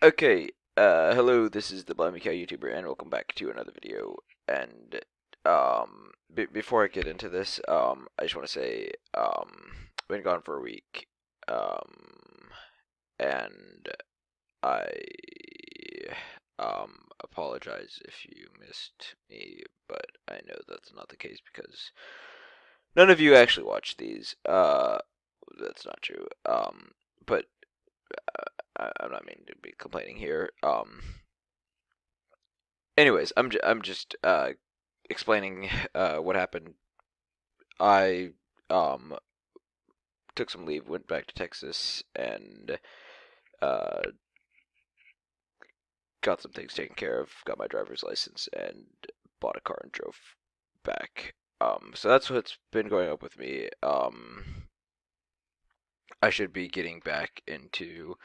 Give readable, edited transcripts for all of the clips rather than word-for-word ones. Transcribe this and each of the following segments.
Okay, hello, this is the Blimey Cow YouTuber, and welcome back to another video. And, before I get into this, I just want to say, I've been gone for a week, and I, apologize if you missed me, but I know that's not the case because none of you actually watch these. That's not true. But I'm not meaning to be complaining here. Anyways, I'm just explaining what happened. I took some leave, went back to Texas, and uh, got some things taken care of. Got my driver's license and bought a car and drove back. So that's what's been going up with me. I should be getting back into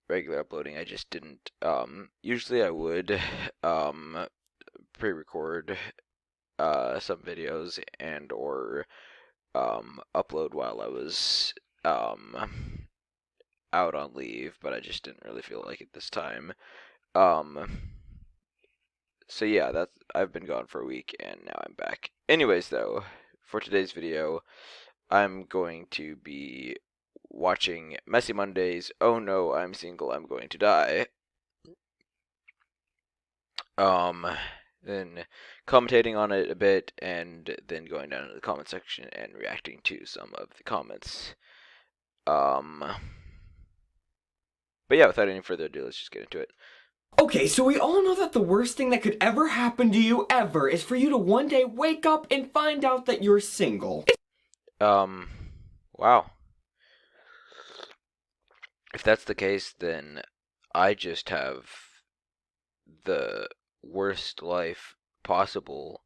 regular uploading. I just didn't. Usually I would pre-record some videos and or upload while I was out on leave, but I just didn't really feel like it this time. So yeah, I've been gone for a week and now I'm back. Anyways, though, for today's video, I'm going to be watching Messy Mondays. Oh no, I'm single, I'm going to die. Then commentating on it a bit, and then going down to the comment section and reacting to some of the comments. But yeah, without any further ado, let's just get into it. Okay, so we all know that the worst thing that could ever happen to you ever is for you to one day wake up and find out that you're single. Wow. If that's the case, then I just have the worst life possible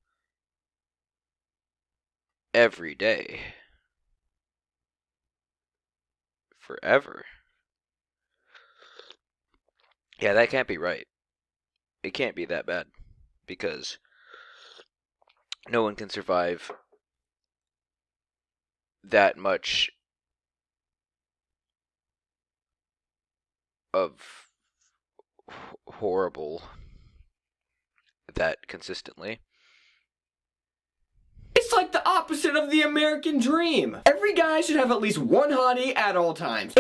every day. Forever. Yeah, that can't be right. It can't be that bad. Because no one can survive that much of horrible that consistently. It's like the opposite of the American dream. Every guy should have at least one hottie at all times.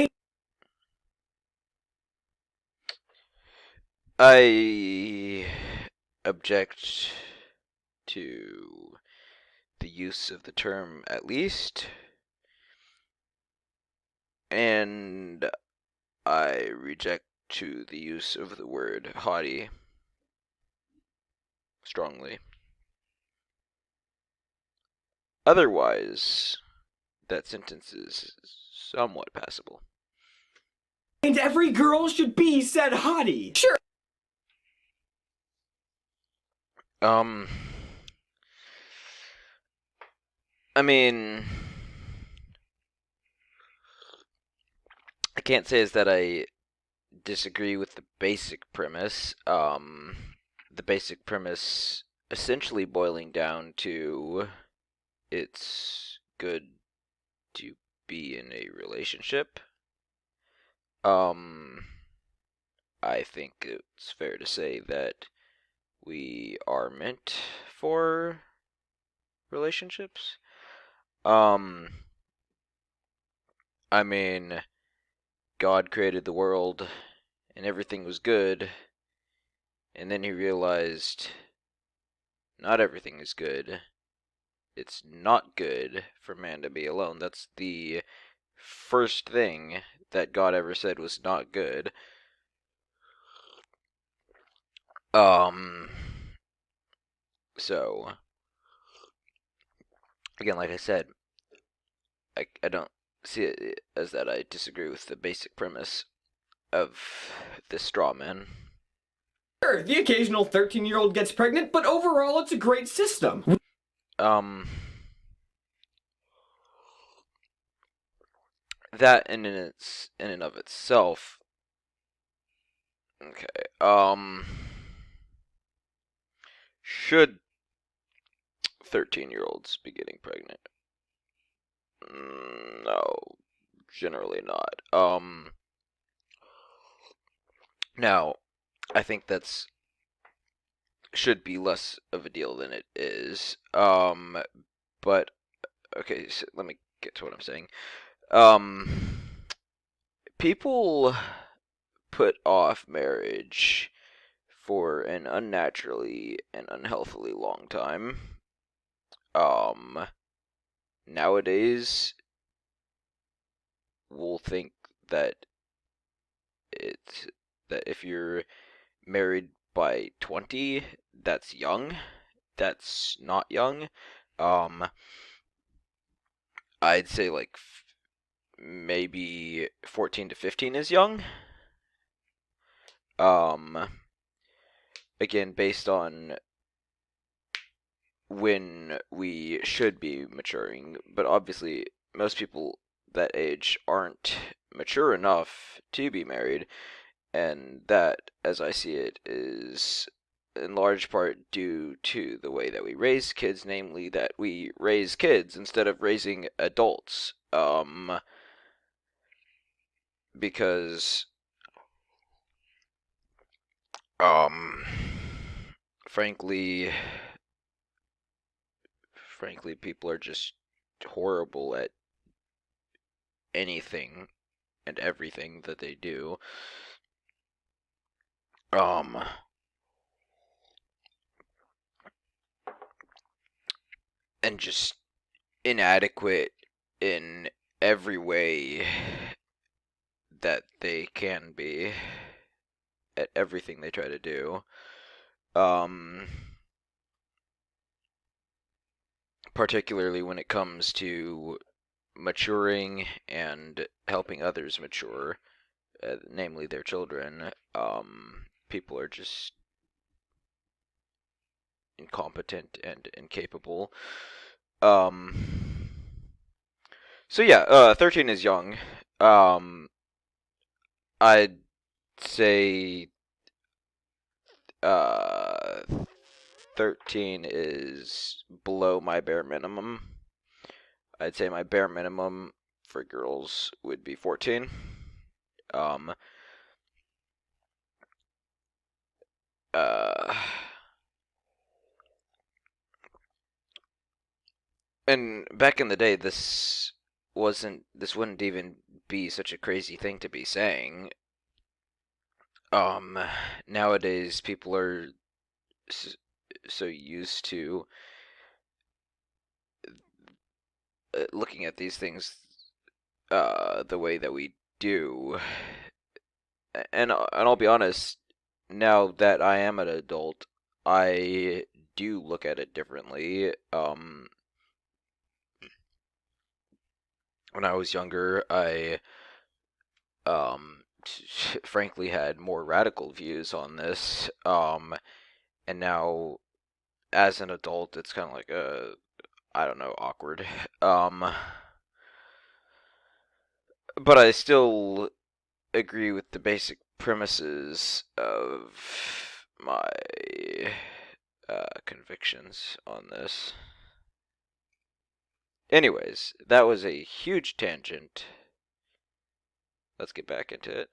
I object to the use of the term at least, and I reject to the use of the word hottie strongly. Otherwise, that sentence is somewhat passable. And every girl should be said hottie. Sure. I mean, I can't say is that I disagree with the basic premise. The basic premise essentially boiling down to it's good to be in a relationship. I think it's fair to say that we are meant for relationships. I mean, God created the world and everything was good, and then he realized not everything is good. It's not good for man to be alone. That's the first thing that God ever said was not good. So, again, like I said, I don't see it as that I disagree with the basic premise of this straw man. Sure, the occasional 13-year-old gets pregnant, but overall it's a great system. That in and of itself. Okay. Should 13-year-olds be getting pregnant? No, generally not. Now, I think that's should be less of a deal than it is. But okay, so let me get to what I'm saying. People put off marriage for an unnaturally and unhealthily long time. Nowadays, we'll think that it's that if you're married by 20, that's young. That's not young. Um, I'd say like maybe 14 to 15 is young. Um, Again, based on when we should be maturing, but obviously most people that age aren't mature enough to be married, and that, as I see it, is in large part due to the way that we raise kids, namely that we raise kids instead of raising adults. Because um frankly people are just horrible at anything and everything that they do. Um and just inadequate in every way that they can be at everything they try to do. Um Particularly when it comes to maturing and helping others mature, namely their children. People are just incompetent and incapable. Um, so yeah, 13 is young. I'd say uh, 13 is below my bare minimum. I'd say my bare minimum for girls would be 14. Um, uh, and back in the day, this wouldn't even be such a crazy thing to be saying. Nowadays people are so used to looking at these things the way that we do, and I'll be honest. Now that I am an adult, I do look at it differently. When I was younger, I frankly had more radical views on this. And now as an adult, it's kind of like I don't know, awkward. But I still agree with the basic premises of my convictions on this. Anyways, that was a huge tangent. Let's get back into it.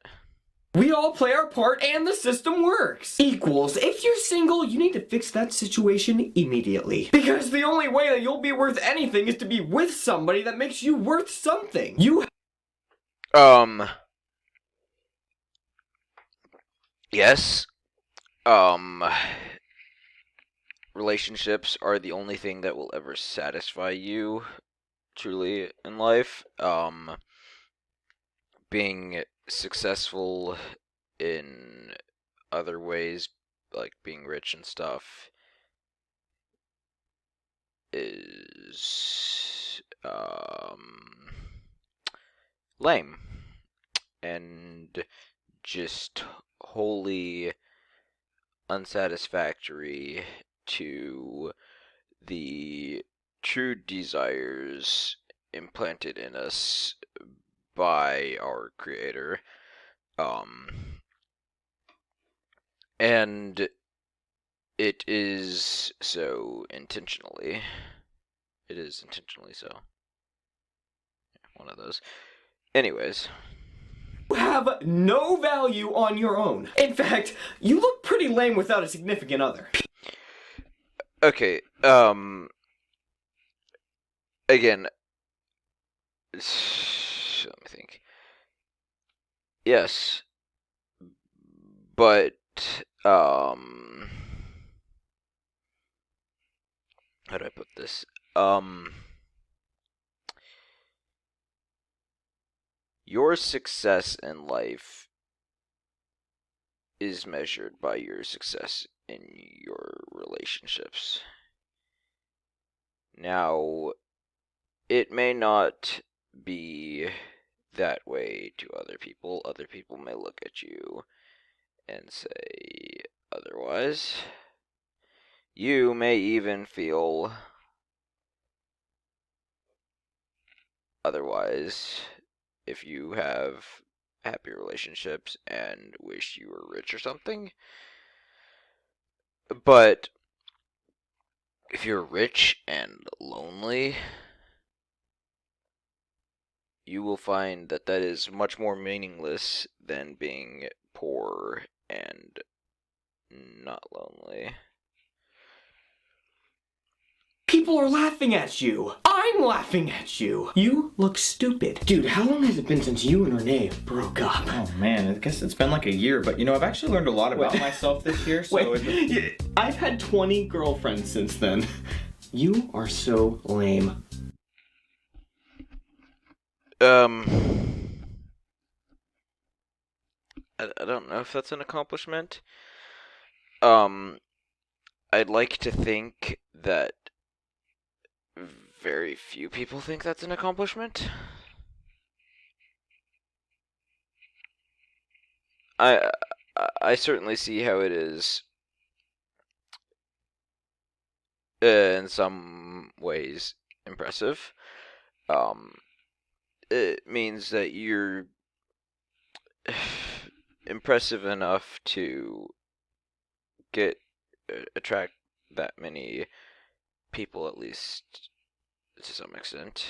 We all play our part and the system works. Equals, if you're single, you need to fix that situation immediately. Because the only way that you'll be worth anything is to be with somebody that makes you worth something. Yes. Relationships are the only thing that will ever satisfy you truly in life. Being successful in other ways, like being rich and stuff, is lame and just wholly unsatisfactory to the true desires implanted in us by our creator. And it is so intentionally. It is intentionally so. One of those. Anyways. have no value on your own. In fact, you look pretty lame without a significant other. Okay, again, let me think. Yes, but, how do I put this? Your success in life is measured by your success in your relationships. Now, it may not be that way to other people. Other people may look at you and say otherwise. You may even feel otherwise if you have happy relationships and wish you were rich or something. But if you're rich and lonely, you will find that that is much more meaningless than being poor and not lonely. People are laughing at you. I'm laughing at you. You look stupid. Dude, how long has it been since you and Renee broke up? Oh man, I guess it's been like a year, but you know, I've actually learned a lot about myself this year, so... I've had 20 girlfriends since then. You are so lame. I don't know if that's an accomplishment. I'd like to think that very few people think that's an accomplishment. I certainly see how it is in some ways impressive. It means that you're impressive enough to attract that many people, at least to some extent.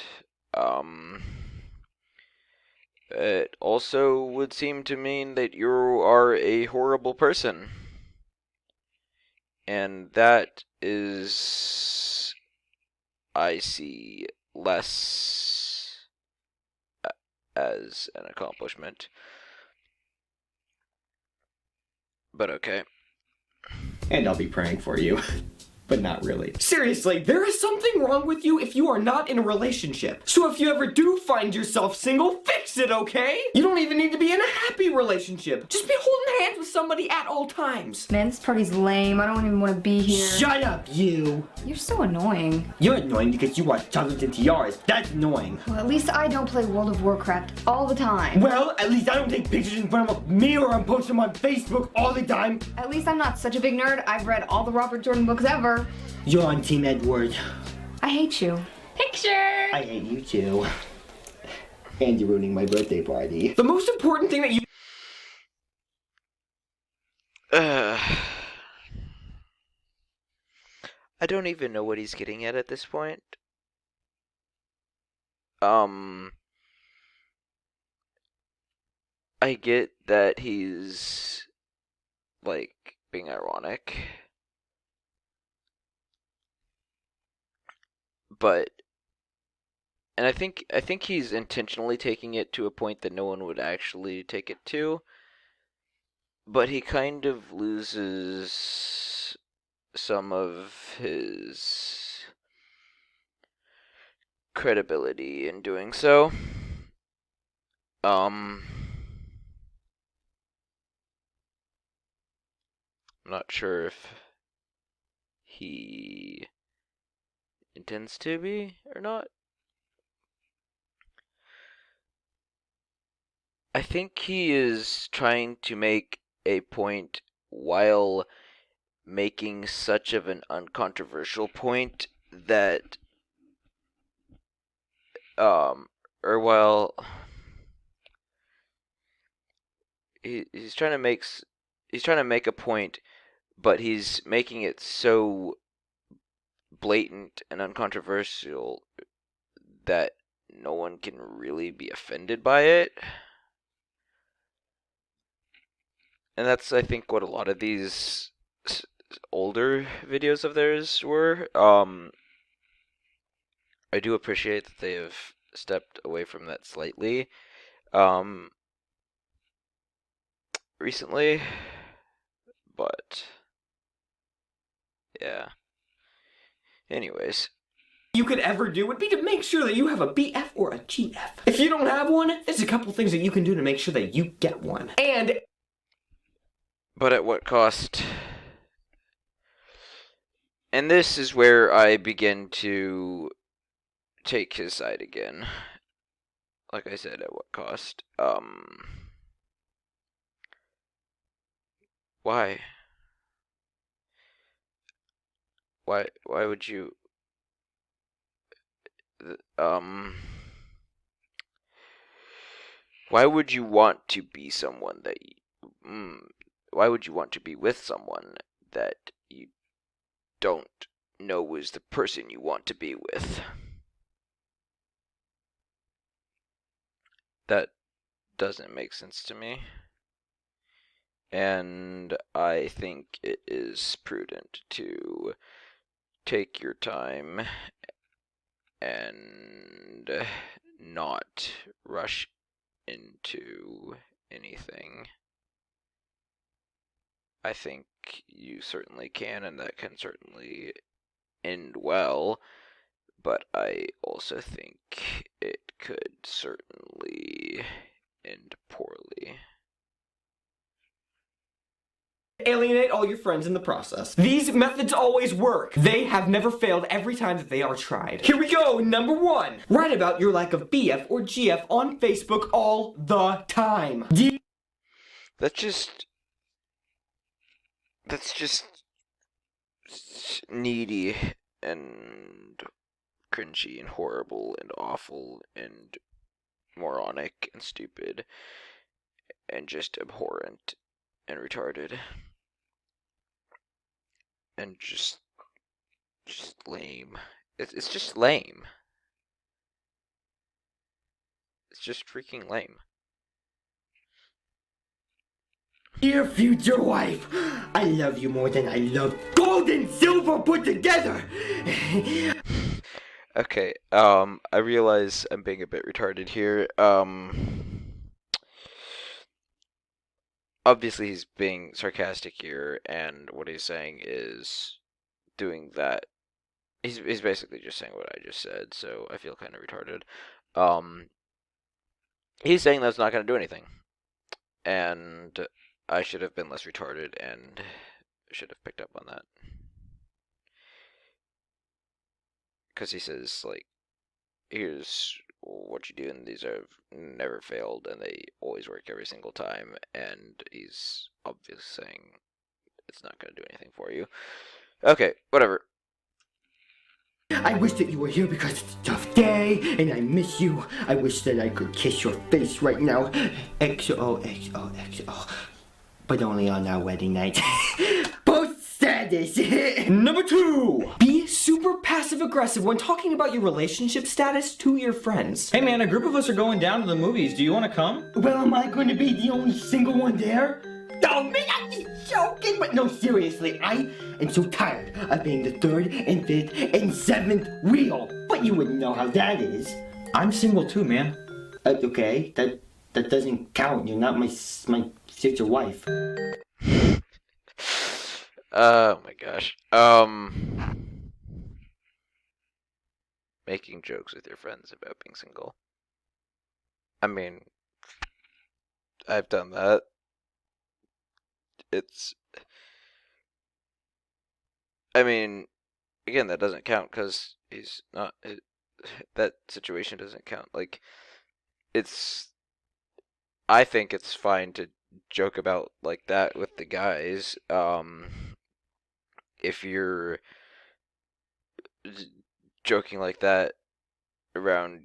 It also would seem to mean that you are a horrible person. And that is, I see, less as an accomplishment. But okay. And I'll be praying for you. But not really. Seriously, there is something wrong with you if you are not in a relationship. So if you ever do find yourself single, fix it, okay? You don't even need to be in a happy relationship. Just be holding hands with somebody at all times. Man, this party's lame. I don't even want to be here. Shut up, you. You're so annoying. You're annoying because you watch Chocolates and Tiaras. That's annoying. Well, at least I don't play World of Warcraft all the time. Well, at least I don't take pictures in front of a mirror and post them on Facebook all the time. At least I'm not such a big nerd. I've read all the Robert Jordan books ever. You're on Team Edward. I hate you. Picture! I hate you too. And you're ruining my birthday party. The most important thing that you... I don't even know what he's getting at this point. I get that he's, like, being ironic. But, and I think he's intentionally taking it to a point that no one would actually take it to. But he kind of loses some of his credibility in doing so. I'm not sure if he intends to be or not. I think he is trying to make a point while making such of an uncontroversial point that he's trying to make a point, but he's making it so blatant and uncontroversial that no one can really be offended by it. And that's, I think, what a lot of these older videos of theirs were. I do appreciate that they have stepped away from that slightly recently, but yeah. Anyways, you could ever do would be to make sure that you have a BF or a GF. If you don't have one, there's a couple things that you can do to make sure that you get one. But at what cost? And this is where I begin to take his side again. Like I said, at what cost? Why? Why would you why would you want to be someone that why would you want to be with someone that you don't know is the person you want to be with? That doesn't make sense to me. And I think it is prudent to take your time and not rush into anything. I think you certainly can, and that can certainly end well, but I also think it could certainly end poorly. Alienate all your friends in the process. These methods always work. They have never failed every time that they are tried. Here we go, number 1. Write about your lack of BF or GF on Facebook all the time. That's just needy and cringy and horrible and awful and moronic and stupid and just abhorrent and retarded and just lame. It's just lame. It's just freaking lame. Dear future wife, I love you more than I love gold and silver put together. Okay, I realize I'm being a bit retarded here. Obviously he's being sarcastic here, and what he's saying is doing that. He's basically just saying what I just said, so I feel kind of retarded. He's saying that's not going to do anything, and I should have been less retarded and should have picked up on that. Because he says, like, here's what you do, and these have never failed, and they always work every single time, and he's obviously saying it's not going to do anything for you. Okay, whatever. I wish that you were here because it's a tough day, and I miss you. I wish that I could kiss your face right now. XOXO. But only on our wedding night. Post status. Number 2. Be super passive-aggressive when talking about your relationship status to your friends. Hey man, a group of us are going down to the movies. Do you want to come? Well, am I going to be the only single one there? Oh man, I'm just joking. But no, seriously, I am so tired of being the 3rd and 5th and 7th wheel. But you wouldn't know how that is. I'm single too, man. Okay, that doesn't count. You're not my future wife. Oh my gosh. Making jokes with your friends about being single. I mean, I've done that. I mean, again, that doesn't count because he's not. That situation doesn't count. Like, I think it's fine to joke about like that with the guys. If you're joking like that around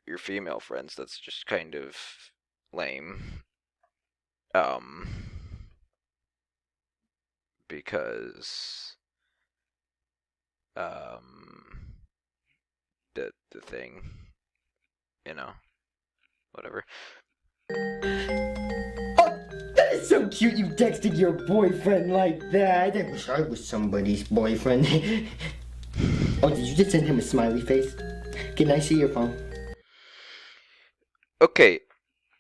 your female friends, that's just kind of lame. Because the thing, you know, whatever. Oh, that is That's so cute you texted your boyfriend like that. I wish I was somebody's boyfriend. Oh, did you just send him a smiley face? Can I see your phone? Okay,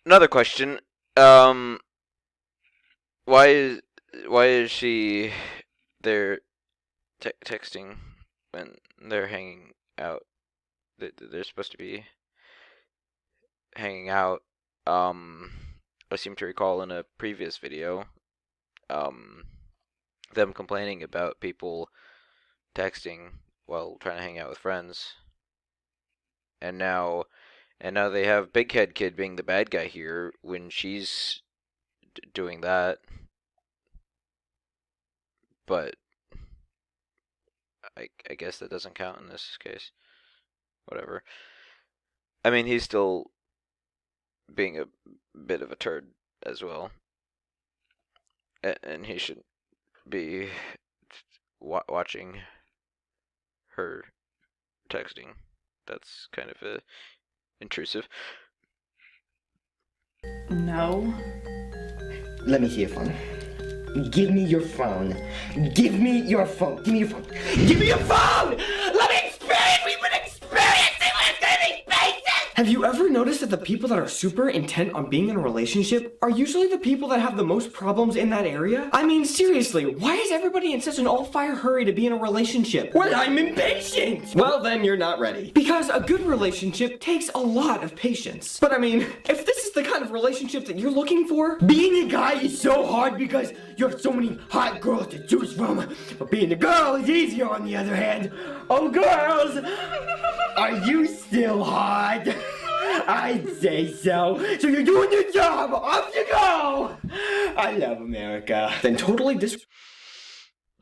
another question. Why is she there texting when they're hanging out? They're supposed to be hanging out. I seem to recall in a previous video, them complaining about people texting while trying to hang out with friends. And now they have Big Head Kid being the bad guy here when she's doing that. But I guess that doesn't count in this case. Whatever. I mean, he's still being a bit of a turd as well. And he should be watching her texting. That's kind of intrusive. No. Let me see your phone. Give me your phone. Give me your phone. Give me your phone. Give me your phone! Let me experience! We've been experiencing what's gonna be basic! Have you ever noticed that the people that are super intent on being in a relationship are usually the people that have the most problems in that area? I mean, seriously, why is everybody in such an all-fire hurry to be in a relationship? Well, I'm impatient! Well, then you're not ready. Because a good relationship takes a lot of patience. But I mean, if this is the kind of relationship that you're looking for, Being a guy is so hard because you have so many hot girls to choose from. But being a girl is easier on the other hand. Oh, girls! Are you still hot? I'd say so. So you're doing your job. Off you go. I love America. then totally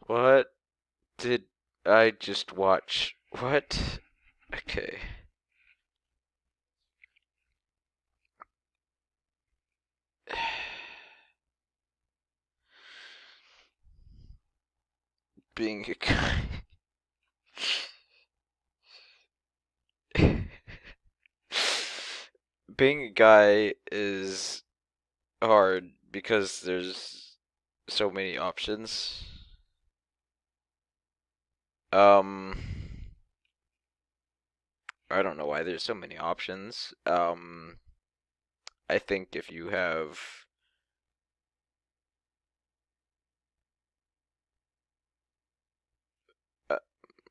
What did I just watch? What? Okay. Being a guy. Being a guy is hard because there's so many options. I don't know why there's so many options. I think if you have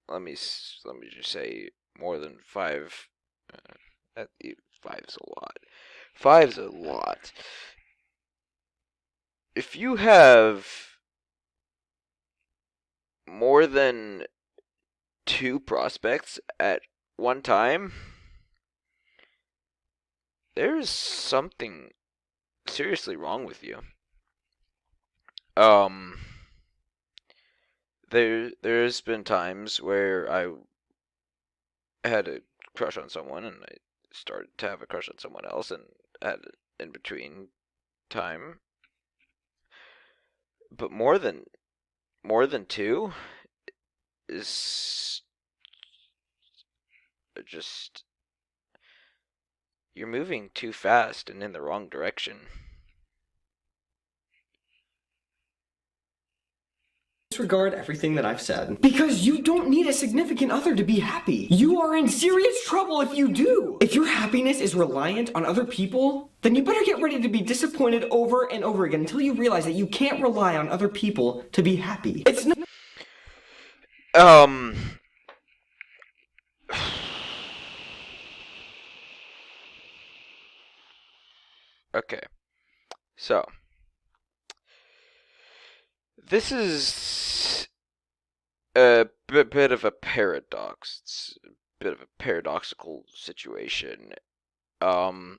let me just say more than five. Five's a lot. Five's a lot. If you have more than 2 prospects at one time, there's something seriously wrong with you. There's been times where I had a crush on someone and I started to have a crush on someone else and had in between time. But more than 2 is just, you're moving too fast and in the wrong direction. disregard everything that I've said. Because you don't need a significant other to be happy. You are in serious trouble if you do. If your happiness is reliant on other people, then you better get ready to be disappointed over and over again until you realize that you can't rely on other people to be happy. It's not. Okay. So, this is a bit of a paradox. It's a bit of a paradoxical situation. The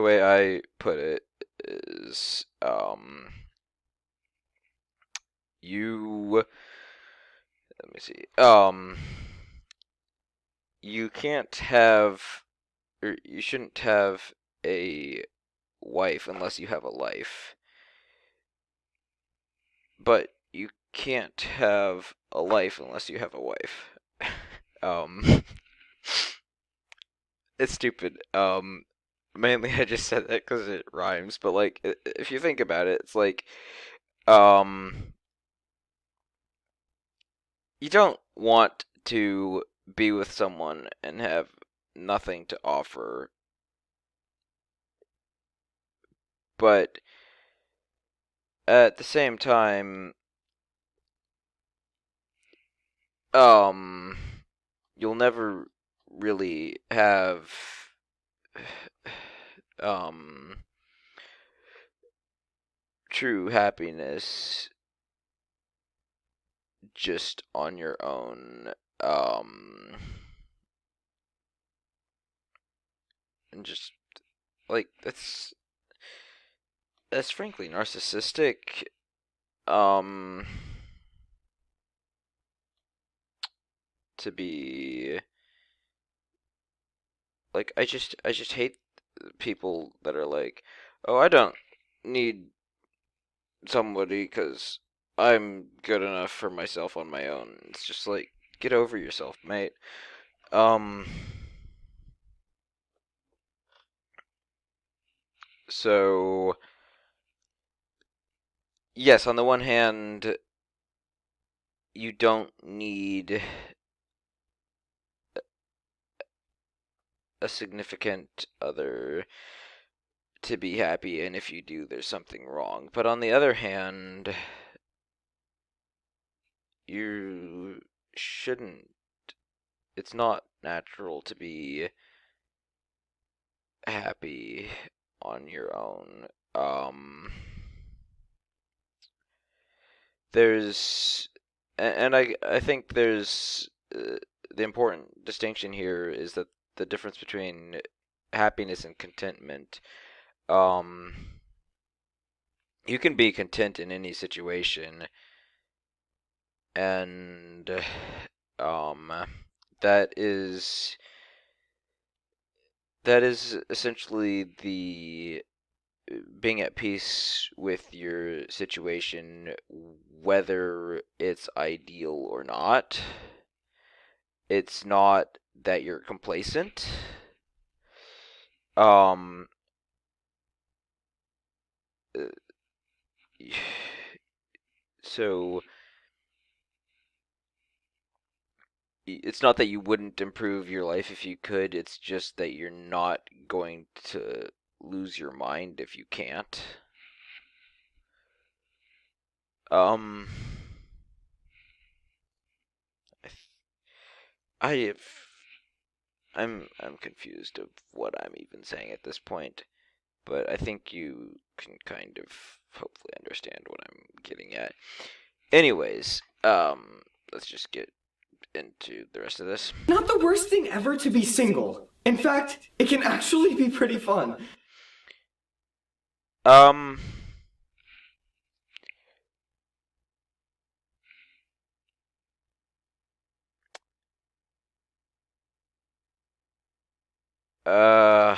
way I put it is, let me see. You can't have, or you shouldn't have a wife unless you have a life. But you can't have a life unless you have a wife. It's stupid. mainly I just said that because it rhymes, but like if you think about it, it's like um you don't want to be with someone and have nothing to offer, but at the same time, um, you'll never really have um true happiness just on your own. Um, and just like that's frankly narcissistic. Um, to be like, I just hate people that are like, oh, I don't need somebody because I'm good enough for myself on my own. It's just like, get over yourself, mate. Um, so yes, on the one hand, you don't need a significant other to be happy, and if you do, there's something wrong. But on the other hand, you shouldn't. It's not natural to be happy on your own. There's, and I think there's the important distinction here is that the difference between happiness and contentment. Um, you can be content in any situation, and um, that is that is essentially the being at peace with your situation, whether it's ideal or not. It's not that you're complacent. Um, uh, so it's not that you wouldn't improve your life if you could. It's just that you're not going to lose your mind if you can't. Um, I, I have, I'm confused of what I'm even saying at this point, but I think you can kind of hopefully understand what I'm getting at. Anyways, let's just get into the rest of this. Not the worst thing ever to be single. In fact, it can actually be pretty fun. Um, uh,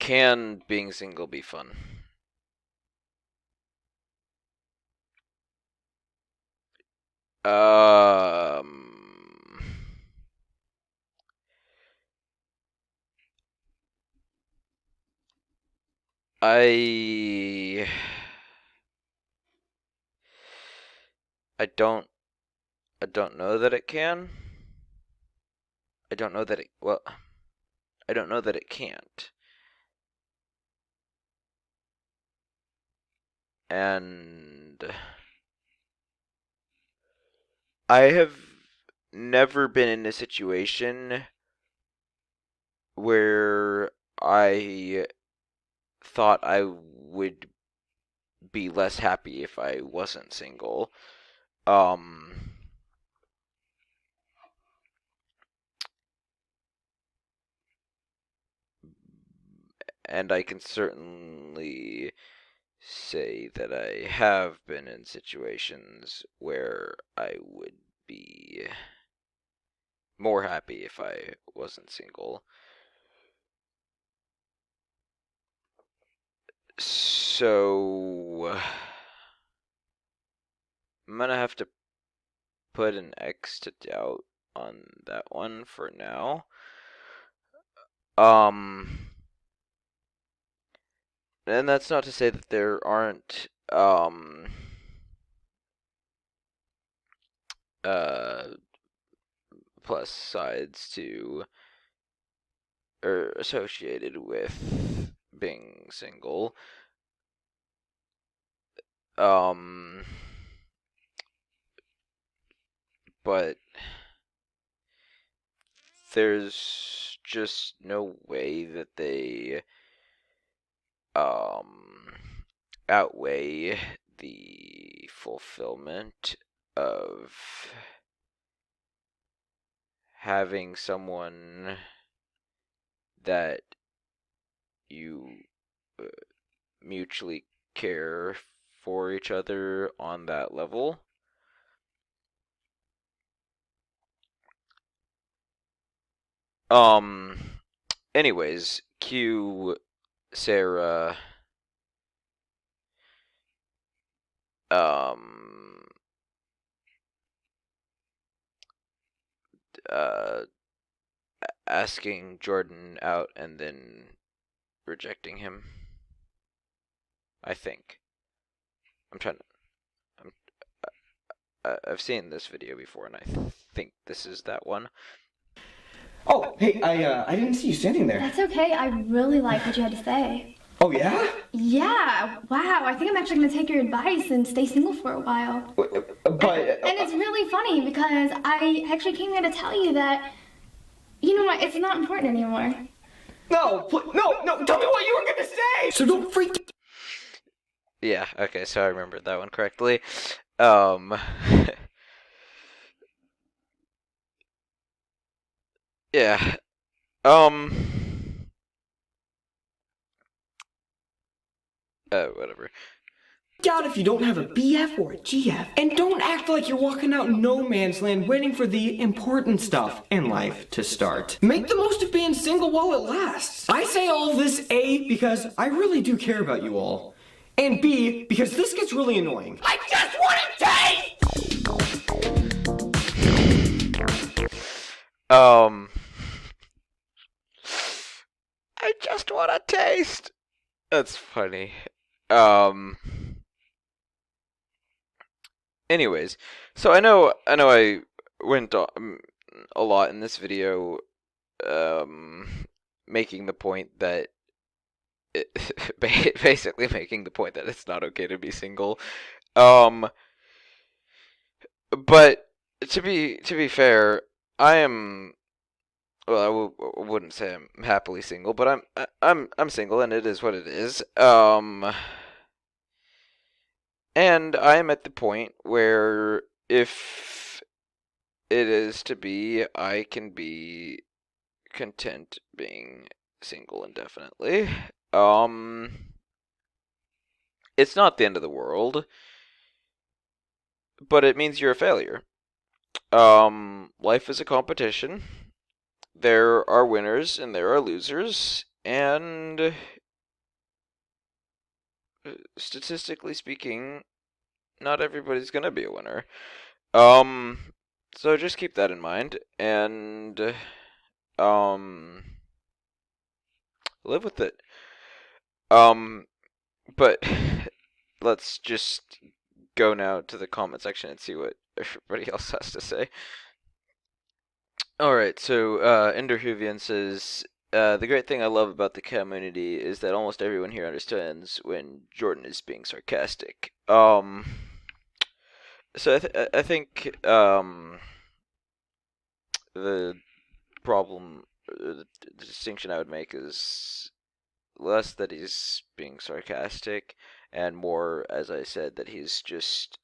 can being single be fun? Um, I I don't I don't know that it can. I don't know that it well, I don't know that it can't. And I have never been in a situation where I thought I would be less happy if I wasn't single. Um, and I can certainly say that I have been in situations where I would be more happy if I wasn't single. So I'm gonna have to put an X to doubt on that one for now. And that's not to say that there aren't plus sides to or associated with being single. But there's just no way that they outweigh the fulfillment of having someone that you mutually care for each other on that level. Anyways, cue Sarah asking Jordan out and then rejecting him. I think. I've seen this video before, and I think this is that one. Oh, hey, I didn't see you standing there. That's okay. I really like what you had to say. Oh, yeah? Yeah. Wow. I think I'm actually going to take your advice and stay single for a while. But... And it's really funny because I actually came here to tell you that, you know what, it's not important anymore. No, no, tell me what you were gonna say! So don't freak... Yeah, okay, so I remembered that one correctly. Yeah. Whatever. Out if you don't have a BF or a GF. And don't act like you're walking out in no man's land waiting for the important stuff in life to start. Make the most of being single while it lasts. I say all of this, A, because I really do care about you all. And B, because this gets really annoying. I just want to taste! I just want a taste! That's funny. Anyways, so I know I went a lot in this video, making the point that basically making the point that it's not okay to be single. But to be fair, I am. Well, I wouldn't say I'm happily single, but I'm single, and it is what it is. And I am at the point where if it is to be, I can be content being single indefinitely. It's not the end of the world, but it means you're a failure. Life is a competition. There are winners and there are losers, and statistically speaking, not everybody's gonna be a winner. So just keep that in mind, and live with it. But let's just go now to the comment section and see what everybody else has to say. Alright, so Enderhuvian says, the great thing I love about the community is that almost everyone here understands when Jordan is being sarcastic. So I think the problem, the distinction I would make is less that he's being sarcastic, and more, as I said, that he's just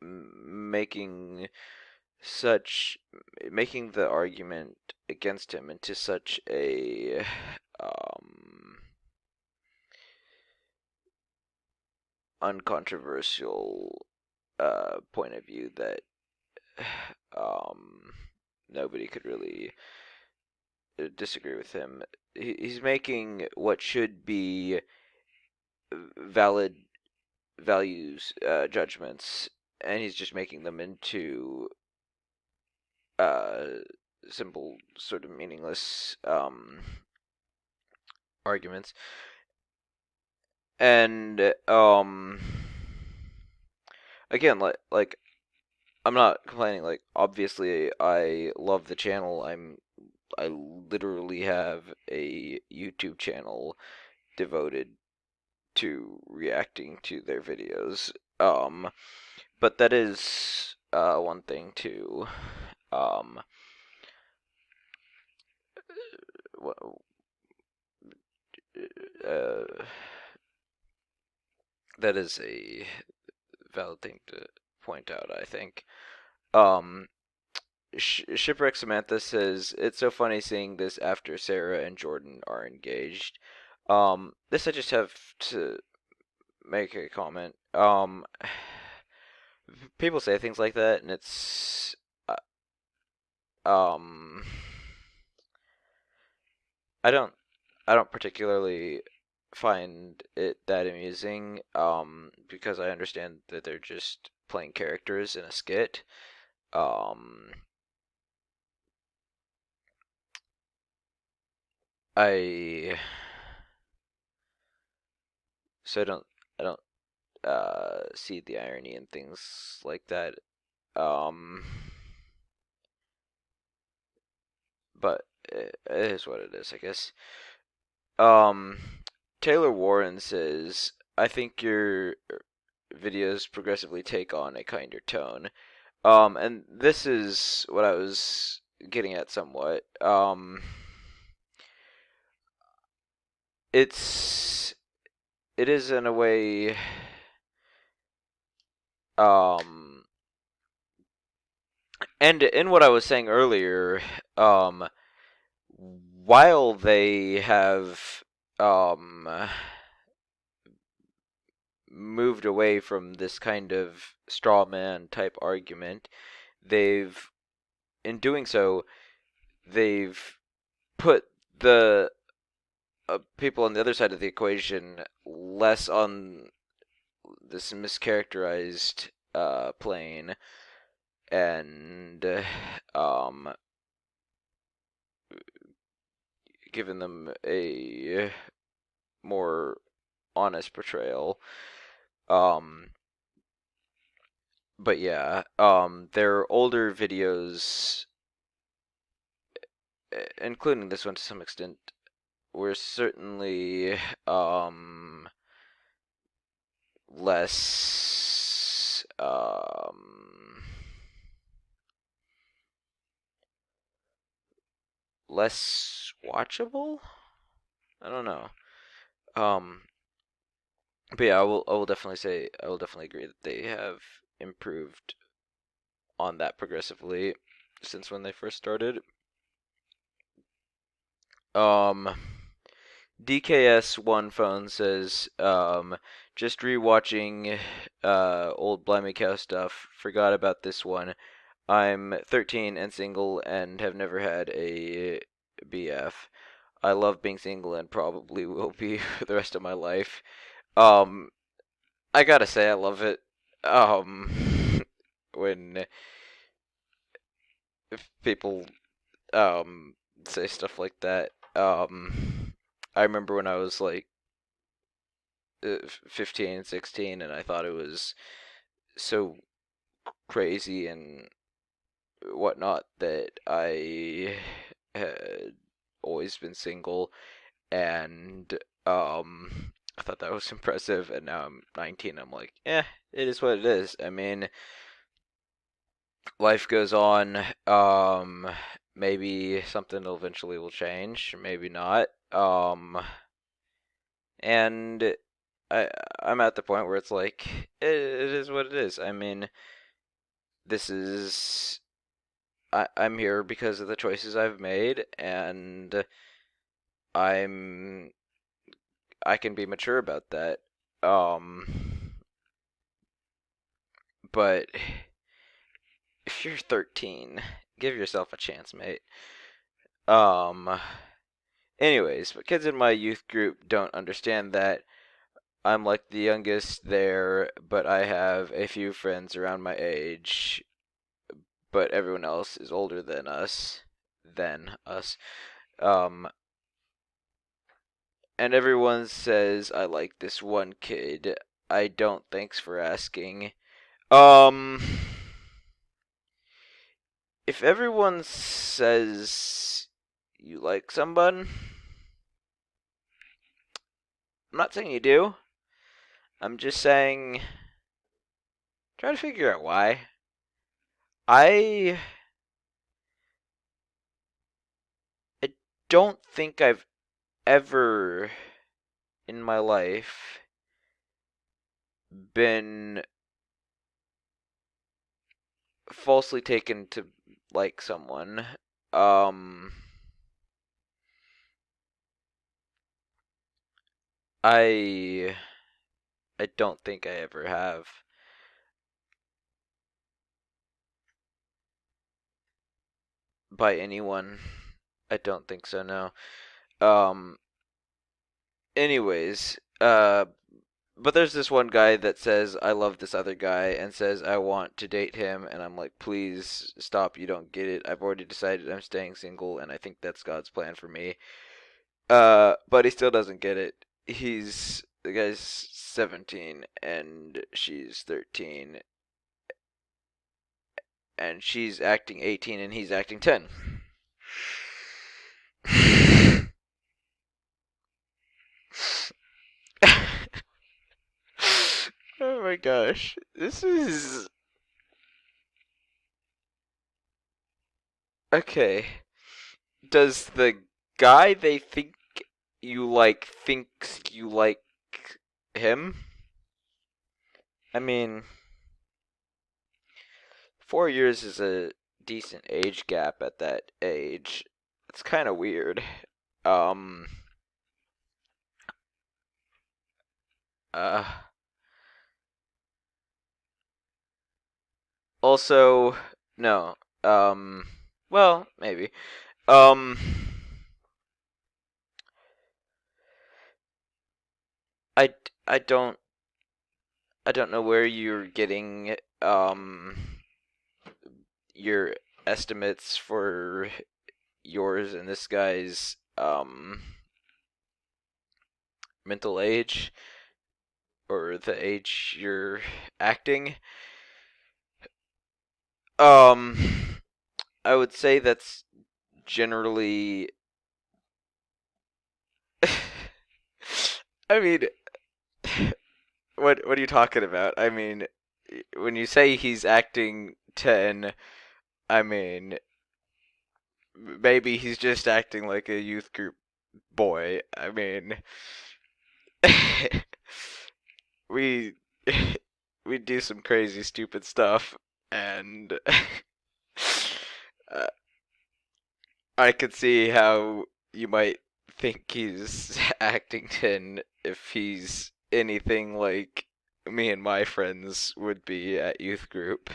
making the argument against him into such a uncontroversial point of view that nobody could really disagree with him. He's making what should be valid values judgments and he's just making them into simple, sort of meaningless arguments. And again, like I'm not complaining. Like, obviously, I love the channel. I literally have a YouTube channel devoted to reacting to their videos. But that is one thing too. That is a valid thing to point out, I think. Shipwreck Samantha says, it's so funny seeing this after Sarah and Jordan are engaged. This I just have to make a comment. People say things like that, and it's I don't particularly find it that amusing, because I understand that they're just playing characters in a skit. I don't see the irony in things like that. But it is what it is, I guess. Taylor Warren says, I think your videos progressively take on a kinder tone. And this is what I was getting at somewhat. It is in a way, and in what I was saying earlier, while they have moved away from this kind of straw man type argument, in doing so, they've put the people on the other side of the equation less on this mischaracterized plane, and given them a more honest portrayal. But yeah, their older videos, including this one to some extent, were certainly less less watchable. I don't know. But yeah, I will definitely agree that they have improved on that progressively since when they first started. DKS1 phone says, just rewatching old Blimey Cow stuff. Forgot about this one. I'm 13 and single and have never had a BF. I love being single and probably will be for the rest of my life. I gotta say I love it. When people say stuff like that. I remember when I was like 15, 16, and I thought it was so crazy and whatnot that I had always been single, and I thought that was impressive. And now I'm 19. I'm like, it is what it is. I mean, life goes on. Maybe something eventually will change, maybe not. And I'm at the point where it's like, it is what it is. I mean, this is, I'm here because of the choices I've made, and I can be mature about that. But if you're 13, give yourself a chance, mate. Anyways, but kids in my youth group don't understand that. I'm like the youngest there, but I have a few friends around my age, but everyone else is older than us. Um, and everyone says I like this one kid. I don't. Thanks for asking. Um, if everyone says you like someone, I'm not saying you do. I'm just saying, try to figure out why. I I don't think I've ever in my life been falsely taken to like someone. I I don't think I ever have. By anyone. I don't think so, no. Um anyways, but there's this one guy that says I love this other guy and says I want to date him, and I'm like, please stop, you don't get it. I've already decided I'm staying single, and I think that's God's plan for me. But he still doesn't get it. The guy's 17 and she's 13, and she's acting 18 and he's acting 10. Oh my gosh. This is... Okay. Does the guy they think you like thinks you like him? I mean, 4 years is a decent age gap at that age. It's kind of weird. Um... Uh... Also, no. Well, maybe. Um, I, I don't, I don't know where you're getting, your estimates for yours and this guy's, mental age, or the age you're acting. I would say that's generally... I mean, what are you talking about? I mean, when you say he's acting 10, I mean, maybe he's just acting like a youth group boy. I mean, we we do some crazy stupid stuff, and uh, I could see how you might think he's acting 10 if he's anything like me and my friends would be at youth group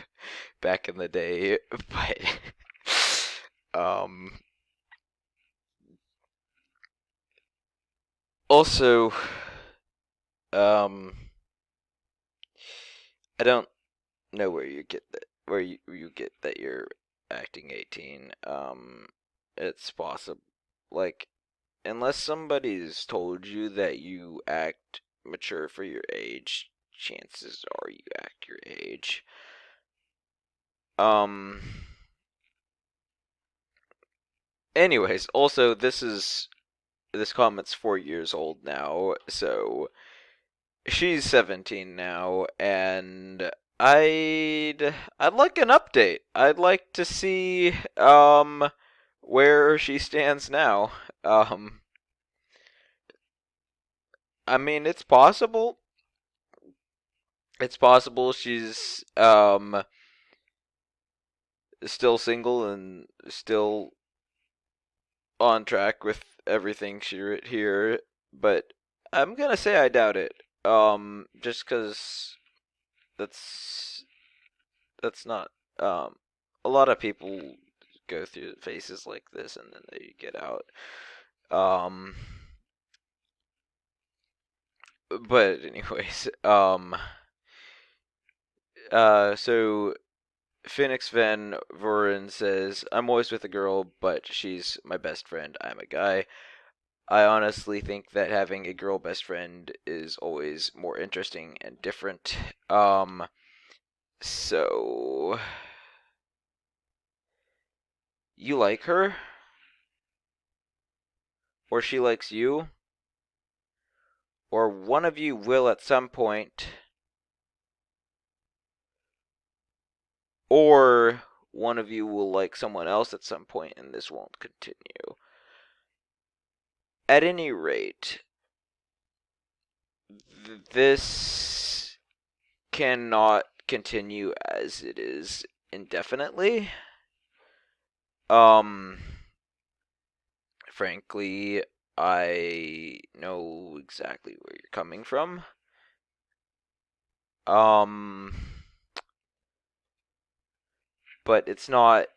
back in the day, but um also, I don't know where you get that, where you get that you're acting 18. It's possible, like, unless somebody's told you that you act mature for your age, chances are you act your age. Anyways, also, this comment's 4 years old now, so she's 17 now, and I'd like an update. I'd like to see where she stands now. I mean, it's possible. It's possible she's still single and still on track with everything she wrote here, but I'm gonna say I doubt it. Just because that's not a lot of people go through phases like this and then they get out. Um, but anyways, so Phoenix Van Voren says, I'm always with a girl, but she's my best friend. I'm a guy. I honestly think that having a girl best friend is always more interesting and different. So you like her? Or she likes you? Or one of you will at some point? Or one of you will like someone else at some point and this won't continue. At any rate, this cannot continue as it is indefinitely. Frankly, I know exactly where you're coming from. But it's not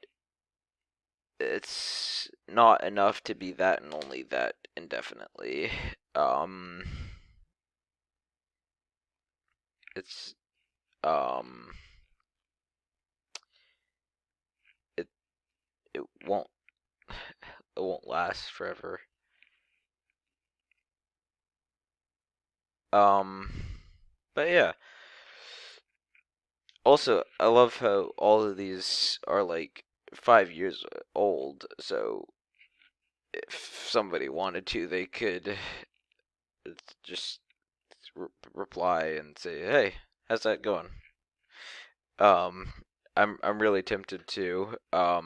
enough to be that and only that indefinitely. It's it it won't it won't last forever. But yeah. Also, I love how all of these are like 5 years old, so if somebody wanted to, they could just reply and say, "Hey, how's that going?" I'm really tempted to. I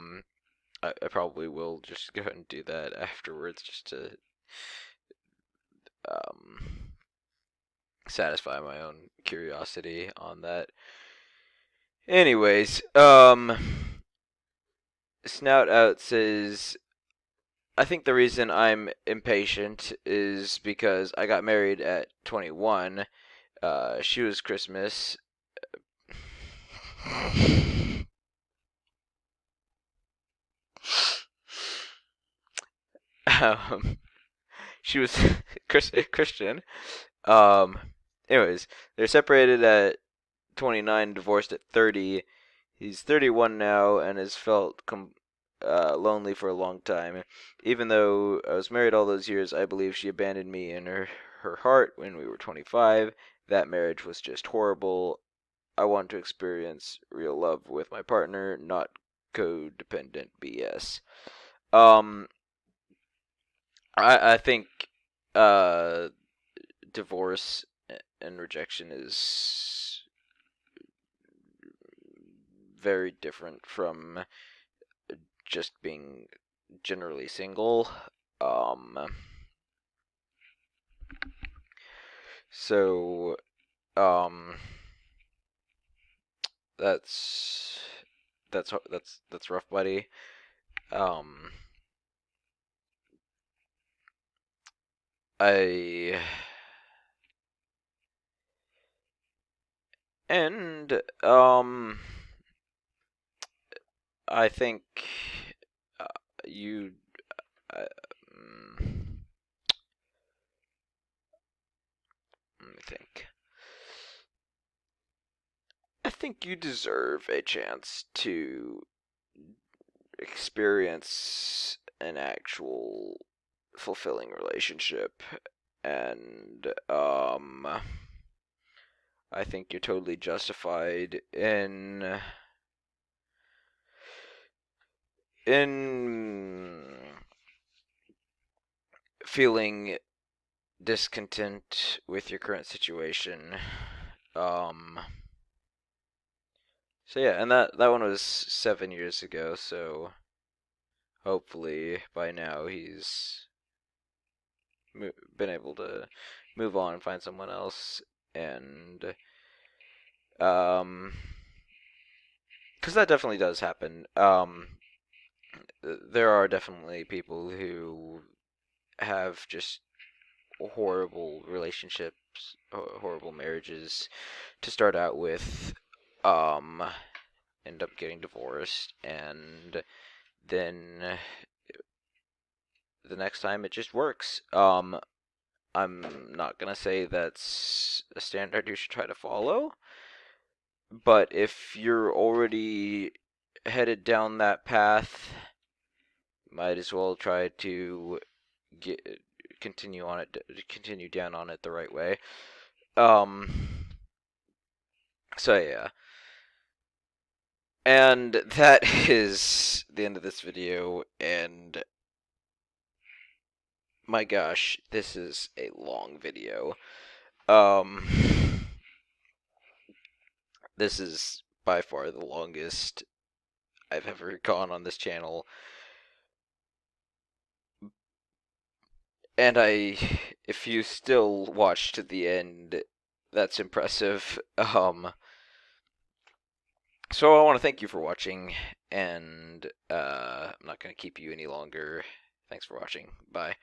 probably will just go ahead and do that afterwards, just to satisfy my own curiosity on that. Anyways, snoutout says, I think the reason I'm impatient is because I got married at 21. She was Christmas. She was Christian. Anyways, they're separated at 29, divorced at 30. He's 31 now and has felt lonely for a long time. Even though I was married all those years, I believe she abandoned me in her heart when we were 25. That marriage was just horrible. I want to experience real love with my partner, not codependent BS. I think divorce and rejection is very different from just being generally single. So that's rough, buddy. I and I think you let me think. I think you deserve a chance to experience an actual fulfilling relationship, and I think you're totally justified in feeling discontent with your current situation. So yeah, and that one was 7 years ago, so hopefully by now he's been able to move on and find someone else, and because that definitely does happen. There are definitely people who have just horrible relationships, horrible marriages to start out with, end up getting divorced, and then the next time it just works. I'm not gonna say that's a standard you should try to follow, but if you're already headed down that path, might as well try to continue down on it the right way. So yeah. And that is the end of this video, and my gosh, this is a long video. This is by far the longest I've ever gone on this channel. And if you still watched to the end, that's impressive. So I want to thank you for watching, and I'm not going to keep you any longer. Thanks for watching. Bye.